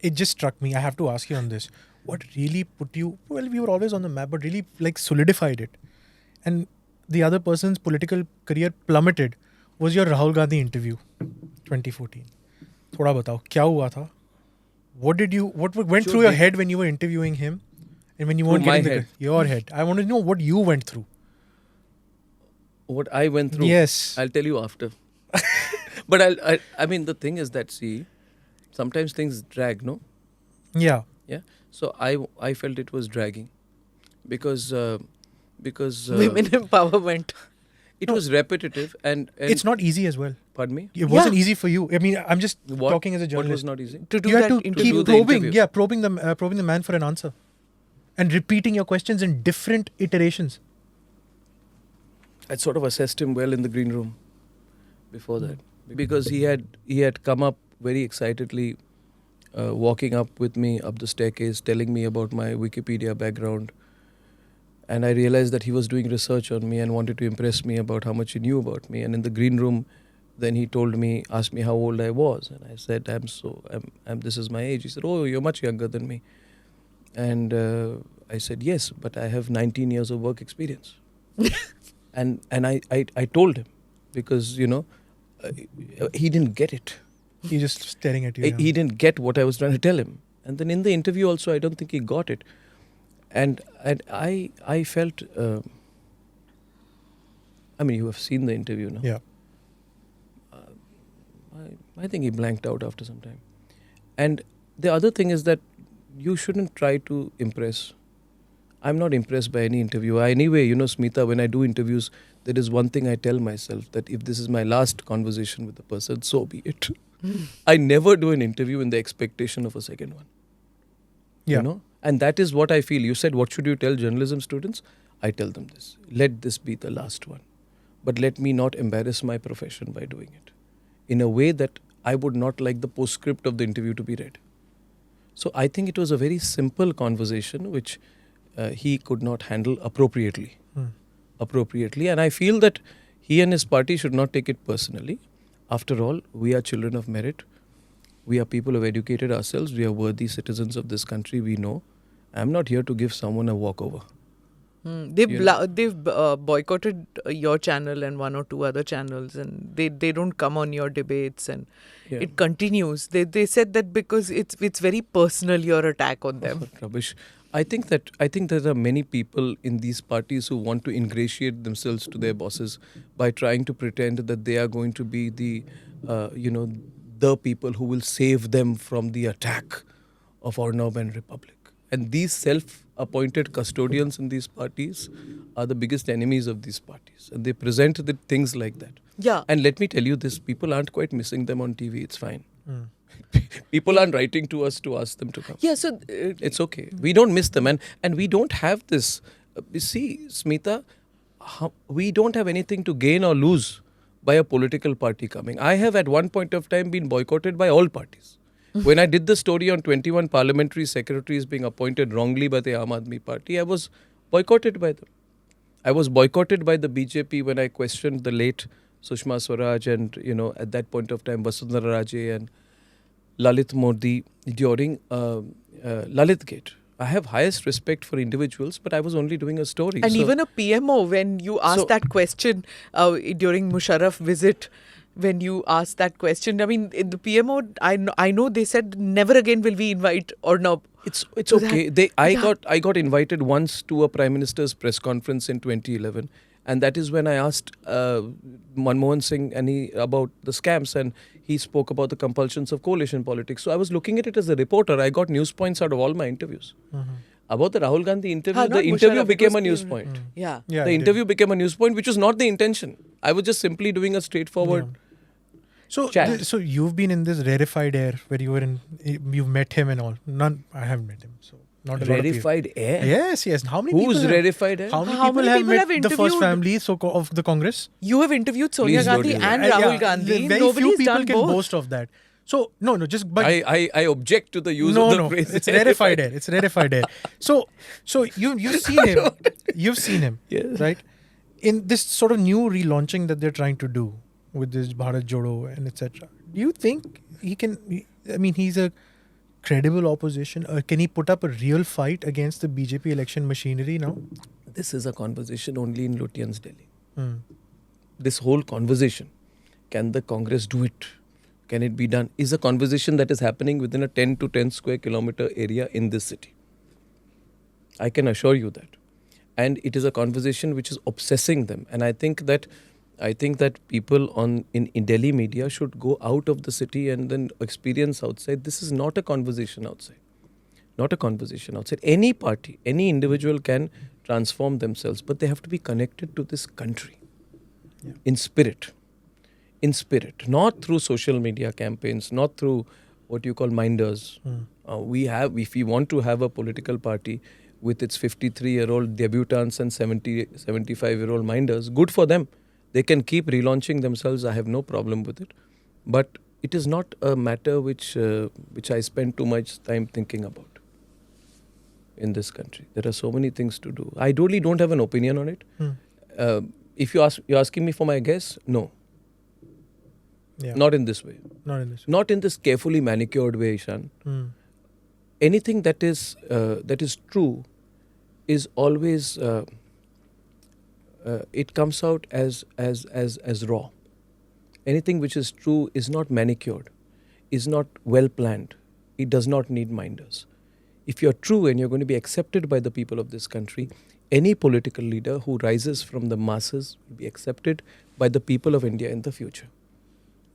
it just struck me. I have to ask you on this. What really put you? Well, we were always on the map, but really like solidified it. And the other person's political career plummeted. Was your Rahul Gandhi interview, 2014? थोड़ा बताओ क्या हुआ था? What went through your head when you were interviewing him, and when you weren't getting your head? I want to know what you went through. What I went through? Yes. I'll tell you after. But I mean, the thing is that, see, sometimes things drag, no? Yeah. Yeah. So I felt it was dragging because Women empowerment. it was repetitive and It's not easy as well. Pardon me? It wasn't easy for you. I mean, I'm just talking as a What journalist. was not easy? To do You had that to interview. keep the probing. interview. Yeah, probing the man for an answer, and repeating your questions in different iterations. I sort of assessed him well in the green room before that, because he had come up very excitedly, walking up with me up the staircase, telling me about my Wikipedia background, and I realized that he was doing research on me and wanted to impress me about how much he knew about me. And in the green room, then he asked me how old I was, and I said, this is my age. He said, oh, you're much younger than me. And I said, yes, but I have 19 years of work experience. And I told him, because, he didn't get it. He's just staring at you. He didn't get what I was trying to tell him. And then in the interview also, I don't think he got it. And I felt, I mean, you have seen the interview now. Yeah. I think he blanked out after some time. And the other thing is that you shouldn't try to impress. I'm not impressed by any interview. Anyway, Smita, when I do interviews, there is one thing I tell myself, that if this is my last conversation with the person, so be it. I never do an interview in the expectation of a second one. Yeah. And that is what I feel. You said, what should you tell journalism students? I tell them this. Let this be the last one. But let me not embarrass my profession by doing it in a way that I would not like the postscript of the interview to be read. So I think it was a very simple conversation which he could not handle appropriately. And I feel that he and his party should not take it personally. After all, we are children of merit. We are people who have educated ourselves. We are worthy citizens of this country. We know. I'm not here to give someone a walkover. They've boycotted your channel and one or two other channels, and they don't come on your debates, and it continues. They said that because it's very personal, your attack on them. Rubbish. I think that there are many people in these parties who want to ingratiate themselves to their bosses by trying to pretend that they are going to be the people who will save them from the attack of Arnab and Republic. And these self-appointed custodians in these parties are the biggest enemies of these parties. And they present the things like that. Yeah. And let me tell you this, people aren't quite missing them on TV. It's fine. People aren't writing to us to ask them to come. Yeah, so... it's okay. We don't miss them. And we don't have this... you see, Smita, we don't have anything to gain or lose by a political party coming. I have at one point of time been boycotted by all parties. When I did the story on 21 parliamentary secretaries being appointed wrongly by the Aam Aadmi Party, I was boycotted by them. I was boycotted by the BJP when I questioned the late Sushma Swaraj and, at that point of time, Vasundhara Raje and Lalit Modi during Lalit Gate. I have highest respect for individuals, but I was only doing a story. And even a PMO, when you asked that question during Musharraf visit, when you asked that question, I mean, in the PMO, I know they said never again will we invite Arnab. It's okay. I got invited once to a Prime Minister's press conference in 2011, and that is when I asked Manmohan Singh about the scams, and he spoke about the compulsions of coalition politics. So I was looking at it as a reporter. I got news points out of all my interviews. About the Rahul Gandhi interview, the interview became a news point. Yeah, the interview became a news point, which was not the intention. I was just simply doing a straightforward chat. So you've been in this rarefied air where you've met him and all. I haven't met him. So not a rarefied air? Yes. How many Who's people rarefied air? How many people have met the first family of the Congress? You have interviewed Sonia Please Gandhi and Rahul Gandhi. Very few people can boast of that. So but I object to the use of the phrase. It's rarefied air. It's rarefied air. So you've seen him. You've seen him, yes. Right? In this sort of new relaunching that they're trying to do with this Bharat Jodo and etc. Do you think he can? I mean, he's a credible opposition? Or can he put up a real fight against the BJP election machinery now? This is a conversation only in Lutyens Delhi. Hmm. This whole conversation, can the Congress do it? Can it be done? Is a conversation that is happening within a 10 to 10 square kilometer area in this city. I can assure you that. And it is a conversation which is obsessing them. And I think that people in Delhi media should go out of the city and then experience outside. This is not a conversation outside. Not a conversation outside. Any party, any individual can transform themselves, but they have to be connected to this country in spirit. In spirit, not through social media campaigns, not through what you call minders. If we want to have a political party with its 53-year-old debutants and 75-year-old minders, good for them. They can keep relaunching themselves. I have no problem with it. But it is not a matter which I spend too much time thinking about in this country. There are so many things to do. I really don't have an opinion on it. If you're asking me for my guess, no. Yeah. Not in this way. Not in this carefully manicured way, Ishan. Anything that is true is always it comes out as raw. Anything which is true is not manicured, is not well planned. It does not need minders. If you're true and you're going to be accepted by the people of this country, any political leader who rises from the masses will be accepted by the people of India in the future.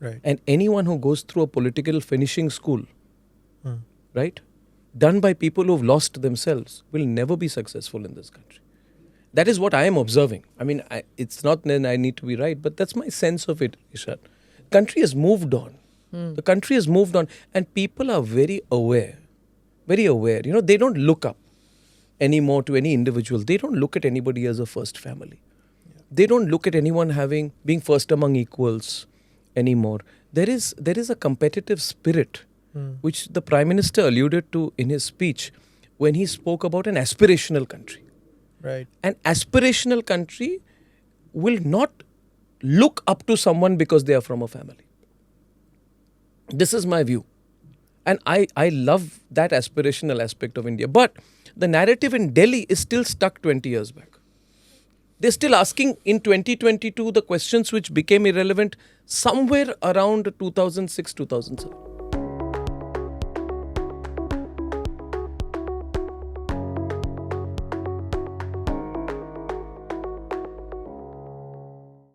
Right. And anyone who goes through a political finishing school, right, done by people who've lost themselves, will never be successful in this country. That is what I am observing. I mean, it's not that I need to be right, but that's my sense of it, Ishan. Country has moved on. The country has moved on, and people are very aware. Very aware. You know, they don't look up anymore to any individual. They don't look at anybody as a first family. They don't look at anyone being first among equals anymore. There is a competitive spirit which the Prime Minister alluded to in his speech when he spoke about an aspirational country. Right. An aspirational country will not look up to someone because they are from a family. This is my view. And I love that aspirational aspect of India. But the narrative in Delhi is still stuck 20 years back. They're still asking in 2022 the questions which became irrelevant somewhere around 2006, 2007.